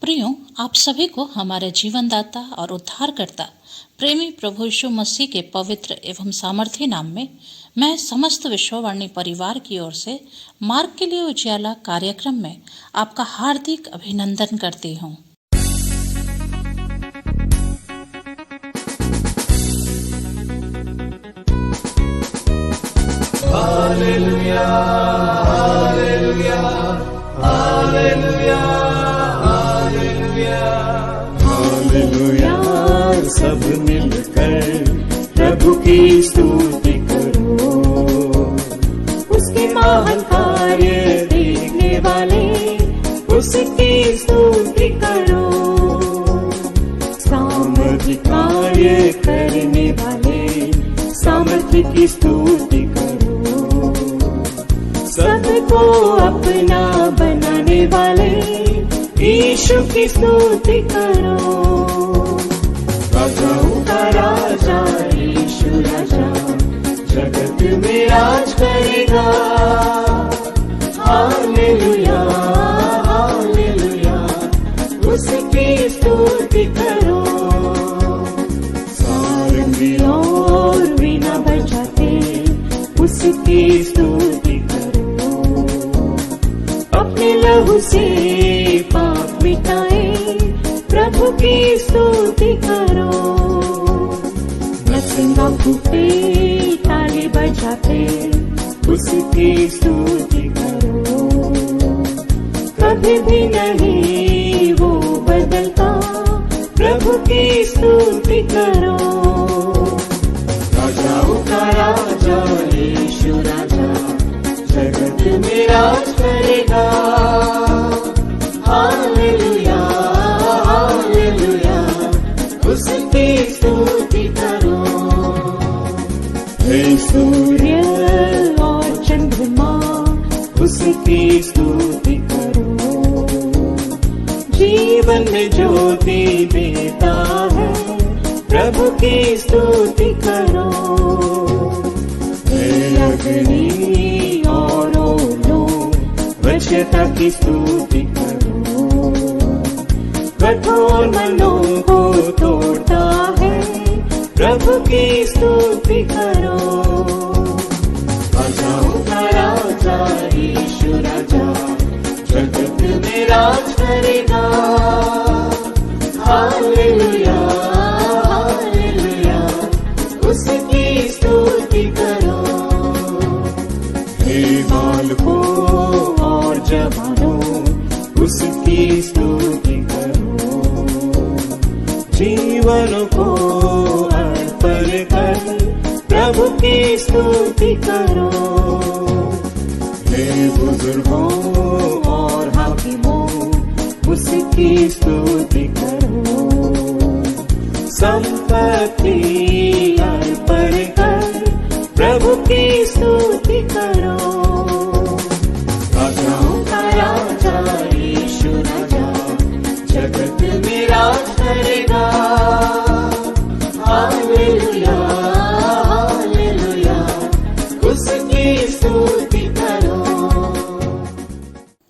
प्रियो, आप सभी को हमारे जीवनदाता और उद्धारकर्ता प्रेमी प्रभु यीशु मसीह के पवित्र एवं सामर्थी नाम में मैं समस्त विश्ववाणी परिवार की ओर से मार्ग के लिए उजियाला कार्यक्रम में आपका हार्दिक अभिनंदन करती हूँ। Hallelujah, hallelujah, hallelujah, hallelujah, hallelujah. सब मिलकर प्रभु की स्तुति करो, उसके महान कार्य देखने वाले उसकी स्तुति करो। सामर्थ्य कार्य करने वाले सामर्थ्य की स्तुति करो। सबको अपना बनाने वाले यीशु की स्तुति करो। राजाओं का राजा यीशु राजा जगत में राज करेगा। हालेलुया, हालेलुया, उसकी स्तुति करो। सारंगी और वीणा बजाते उसकी स्तुति करो। अपने लहू से पाप मिटाए प्रभु की स्तुति करो। नरसिंगा फूटे ताली बजाते उसकी स्तुति करो। कभी भी नहीं वो बदलता प्रभु की स्तुति करो। राजाओं का राजा यीशु राजा जगत में राज करेगा। हालेलुया, हालेलुया, उसकी स्तुति करो। हे सूर्य और चंद्रमा उसकी स्तुति करो। जीवन में ज्योति देता है प्रभु की स्तुति करो। हे अग्नि और ओलो वज्रता की स्तुति करो। कठोर मनों को तोड़ता है प्रभु की स्तुति करो। राजाओं का राजा यीशु राजा जगत में राज करेगा। हालेलुया, हालेलुया, उसकी स्तुति करो। हे बालकों और जवानों उसकी स्तुति करो। जीवन को अर्पण कर प्रभु की स्तुति करो। हे बुजुर्गों और हाकिमों उसकी स्तुति करो। संपत्ति अर्पण कर प्रभु की स्तुति करो। राजाओं का राजा यीशु राजा जगत में राज करेगा। हालेलुया, हालेलुया, उसकी स्तुति करो।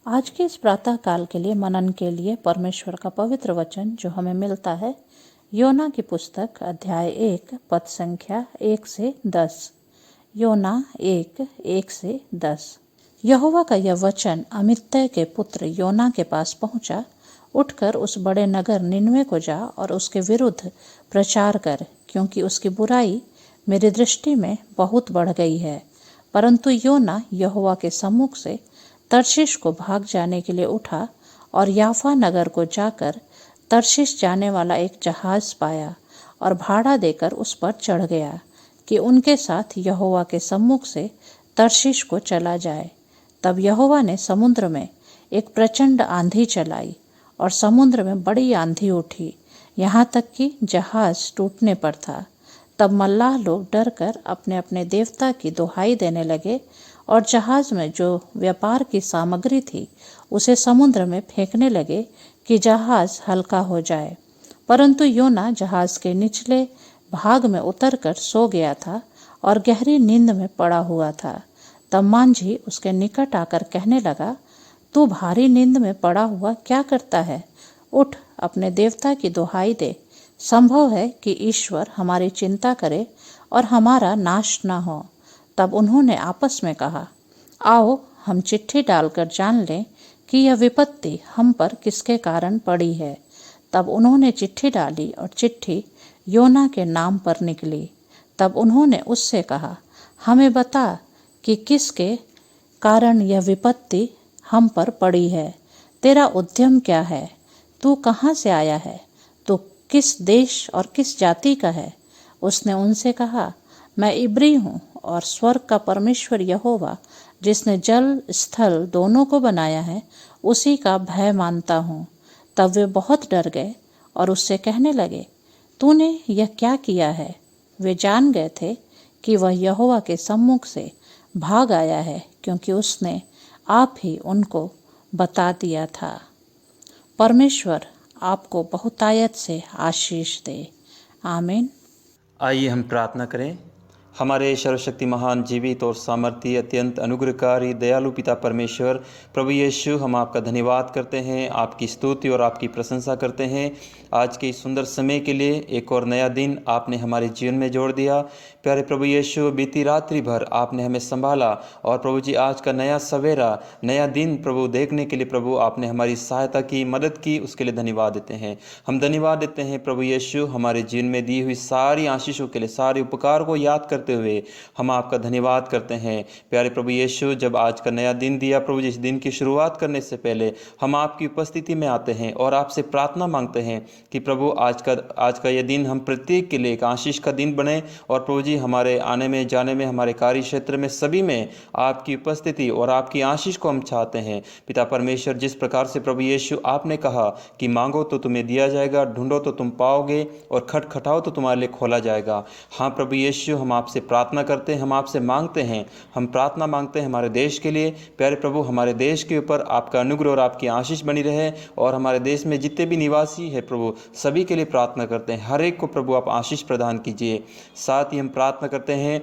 आज के इस प्रातः काल के लिए मनन के लिए परमेश्वर का पवित्र वचन जो हमें मिलता है योना की पुस्तक अध्याय 1 पद संख्या 1 से 10। योना 1 से 10। यहोवा का यह वचन अमित्तै के पुत्र योना के पास पहुंचा। उठकर उस बड़े नगर निनवे को जा और उसके विरुद्ध प्रचार कर, क्योंकि उसकी बुराई मेरी दृष्टि में बहुत बढ़ गई है। परंतु योना यहोवा के सम्मुख से तर्शीश को भाग जाने के लिए उठा और याफा नगर को जाकर तर्शीश जाने वाला एक जहाज पाया और भाड़ा देकर उस पर चढ़ गया कि उनके साथ यहोवा के सम्मुख से तर्शीश को चला जाए। तब यहोवा ने समुद्र में एक प्रचंड आंधी चलाई और समुद्र में बड़ी आंधी उठी, यहाँ तक कि जहाज टूटने पर था। तब मल्लाह लोग डर कर अपने अपने देवता की दुहाई देने लगे और जहाज में जो व्यापार की सामग्री थी उसे समुद्र में फेंकने लगे कि जहाज हल्का हो जाए। परंतु योना जहाज के निचले भाग में उतरकर सो गया था और गहरी नींद में पड़ा हुआ था। तब मांझी उसके निकट आकर कहने लगा, तू भारी नींद में पड़ा हुआ क्या करता है? उठ अपने देवता की दुहाई दे। संभव है कि ईश्वर हमारी चिंता करे और हमारा नाश न हो। तब उन्होंने आपस में कहा, आओ हम चिट्ठी डालकर जान लें कि यह विपत्ति हम पर किसके कारण पड़ी है। तब उन्होंने चिट्ठी डाली और चिट्ठी योना के नाम पर निकली। तब उन्होंने उससे कहा, हमें बता कि किसके कारण यह विपत्ति हम पर पड़ी है। तेरा उद्यम क्या है? तू कहाँ से आया है? तू किस देश और किस जाति का है? उसने उनसे कहा, मैं इब्री हूँ और स्वर्ग का परमेश्वर यहोवा, जिसने जल स्थल दोनों को बनाया है, उसी का भय मानता हूँ। तब वे बहुत डर गए और उससे कहने लगे, तूने यह क्या किया है? वे जान गए थे कि वह यहोवा के सम्मुख से भाग आया है, क्योंकि उसने आप ही उनको बता दिया था। परमेश्वर आपको बहुतायत से आशीष दे। आमीन। आइए हम प्रार्थना करें। हमारे सर्वशक्ति महान जीवित और सामर्थ्य अत्यंत अनुग्रहकारी दयालु पिता परमेश्वर, प्रभु यीशु, हम आपका धन्यवाद करते हैं, आपकी स्तुति और आपकी प्रशंसा करते हैं आज के इस सुंदर समय के लिए। एक और नया दिन आपने हमारे जीवन में जोड़ दिया। प्यारे प्रभु यीशु, बीती रात्रि भर आपने हमें संभाला और प्रभु जी आज का नया सवेरा, नया दिन प्रभु देखने के लिए प्रभु आपने हमारी सहायता की, मदद की, उसके लिए धन्यवाद देते हैं। हम धन्यवाद देते हैं प्रभु यीशु, हमारे जीवन में दी हुई सारी आशीषों के लिए, सारे उपकार को याद करते हुए हम आपका धन्यवाद करते हैं। प्यारे प्रभु यीशु, जब आज का नया दिन दिया प्रभु जी, इस दिन की शुरुआत करने से पहले हम आपकी उपस्थिति में आते हैं और आपसे प्रार्थना मांगते हैं कि प्रभु आज का यह दिन हम प्रत्येक के लिए एक आशीष का दिन बने और प्रभु जी हमारे आने में जाने में, हमारे कार्य क्षेत्र में, सभी में आपकी उपस्थिति और आपकी आशीष को हम चाहते हैं। पिता परमेश्वर, जिस प्रकार से प्रभु यीशु आपने कहा कि मांगो तो तुम्हें दिया जाएगा, ढूंढो तो तुम पाओगे और खटखटाओ तो तुम्हारे लिए खोला जाएगा। हाँ प्रभु यीशु, हम आपसे प्रार्थना करते हैं, हम आपसे मांगते हैं, हम प्रार्थना मांगते हैं हमारे देश के लिए। प्यारे प्रभु, हमारे देश के ऊपर आपका अनुग्रह और आपकी आशीष बनी रहे और हमारे देश में जितने भी निवासी है प्रभु, सभी के लिए प्रार्थना करते हैं, हर एक को प्रभु आप आशीष प्रदान कीजिए। साथ ही हम प्रार्थना करते हैं,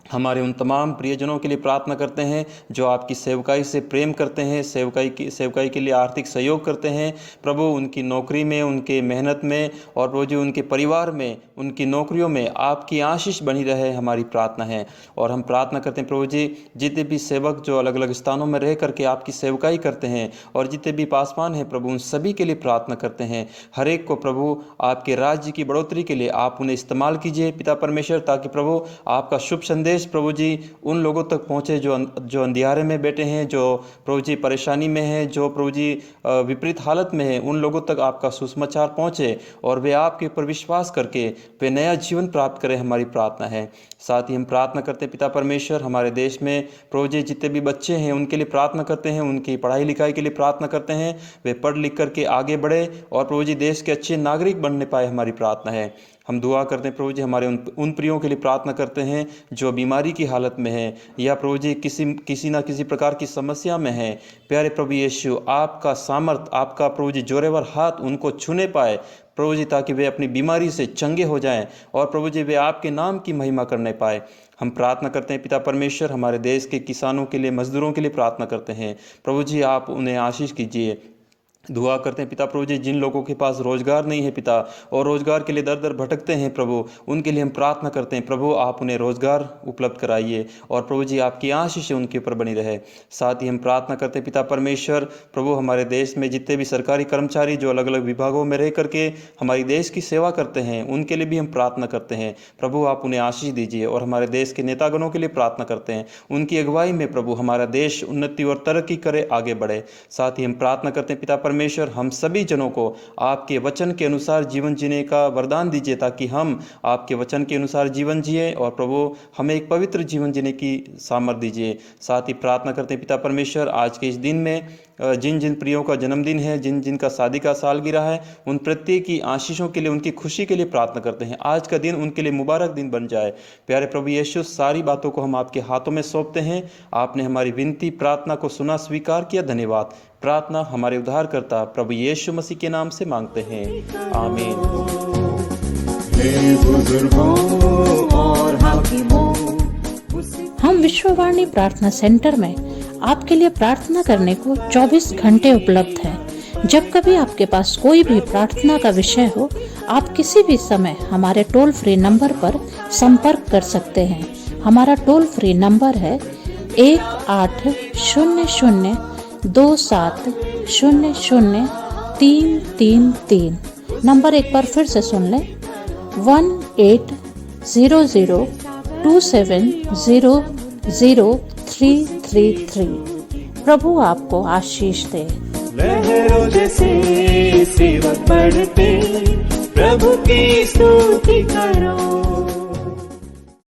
हमारे उन तमाम प्रियजनों के लिए प्रार्थना करते हैं जो आपकी सेवकाई से प्रेम करते हैं, सेवकाई के लिए आर्थिक सहयोग करते हैं प्रभु, उनकी नौकरी में, उनके मेहनत में और प्रभु जी उनके परिवार में, उनकी नौकरियों में आपकी आशीष बनी रहे, हमारी प्रार्थना है। और हम प्रार्थना करते हैं प्रभु जी, जितने भी सेवक जो अलग अलग स्थानों में रह करके आपकी सेवकाई करते हैं और जितने भी पासवान हैं प्रभु, उन सभी के लिए प्रार्थना करते हैं। हर एक को प्रभु आपके राज्य की बढ़ोतरी के लिए आप उन्हें इस्तेमाल कीजिए पिता परमेश्वर, ताकि प्रभु आपका शुभ संदेश प्रभु जी उन लोगों तक पहुंचे जो अंधियारे में बैठे हैं, जो प्रभु जी परेशानी में हैं, जो प्रभु जी विपरीत हालत में हैं, उन लोगों तक आपका सुसमाचार पहुंचे और वे आपके ऊपर विश्वास करके वे नया जीवन प्राप्त करें, हमारी प्रार्थना है। साथ ही हम प्रार्थना करते हैं पिता परमेश्वर, हमारे देश में प्रभु जी जितने भी बच्चे हैं उनके लिए प्रार्थना करते हैं, उनकी पढ़ाई लिखाई के लिए प्रार्थना करते हैं, वे पढ़ लिख करके आगे बढ़े और प्रभु जी देश के अच्छे नागरिक बनने पाए, हमारी प्रार्थना है। हम दुआ करते हैं प्रभु जी, हमारे उन प्रियों के लिए प्रार्थना करते हैं जो बीमारी की हालत में है या प्रभु जी किसी ना किसी प्रकार की समस्या में है। प्यारे प्रभु यीशु, आपका सामर्थ, आपका प्रभु जी जोरेवर हाथ उनको छूने पाए प्रभु जी, ताकि वे अपनी बीमारी से चंगे हो जाएं और प्रभु जी वे आपके नाम की महिमा करने पाए। हम प्रार्थना करते हैं पिता परमेश्वर, हमारे देश के किसानों के लिए, मजदूरों के लिए प्रार्थना करते हैं प्रभु जी, आप उन्हें आशीष कीजिए। दुआ करते हैं पिता प्रभु जी, जिन लोगों के पास रोजगार नहीं है पिता और रोजगार के लिए दर दर भटकते हैं प्रभु, उनके लिए हम प्रार्थना करते हैं प्रभु, आप उन्हें रोजगार उपलब्ध कराइए और प्रभु जी आपकी आशीष उनके ऊपर बनी रहे। साथ ही हम प्रार्थना करते हैं पिता परमेश्वर प्रभु, हमारे देश में जितने भी सरकारी कर्मचारी जो अलग अलग विभागों में रह करके हमारी देश की सेवा करते हैं, उनके लिए भी हम प्रार्थना करते हैं प्रभु, आप उन्हें आशीष दीजिए। और हमारे देश के नेतागणों के लिए प्रार्थना करते हैं, उनकी अगुवाई में प्रभु हमारा देश उन्नति और तरक्की करे, आगे बढ़े। साथ ही हम प्रार्थना करते हैं पिता परमेश्वर, हम सभी जनों को आपके वचन के अनुसार जीवन जीने का वरदान दीजिए, ताकि हम आपके वचन के अनुसार जीवन जिए और प्रभु हमें एक पवित्र जीवन जीने की सामर्थ्य दीजिए। साथ ही प्रार्थना करते हैं पिता परमेश्वर, आज के इस दिन में जिन जिन प्रियों का जन्मदिन है, जिन जिन का शादी का सालगिरह है, उन प्रत्येक की आशीषों के लिए, उनकी खुशी के लिए प्रार्थना करते हैं। आज का दिन उनके लिए मुबारक दिन बन जाए। प्यारे प्रभु यीशु, सारी बातों को हम आपके हाथों में सौंपते हैं। आपने हमारी विनती प्रार्थना को सुना, स्वीकार किया, धन्यवाद। प्रार्थना हमारे उद्धारकर्ता प्रभु यीशु मसीह के नाम से मांगते हैं, आमीन। हम विश्ववाणी प्रार्थना सेंटर में आपके लिए प्रार्थना करने को 24 घंटे उपलब्ध हैं। जब कभी आपके पास कोई भी प्रार्थना का विषय हो, आप किसी भी समय हमारे टोल फ्री नंबर पर संपर्क कर सकते हैं। हमारा टोल फ्री नंबर है 180027003333। नंबर एक बार फिर से सुन लें, 180027003333। प्रभु आपको आशीष दे। लहरों जैसे सेवक बढ़ते, प्रभु की स्तुति करो।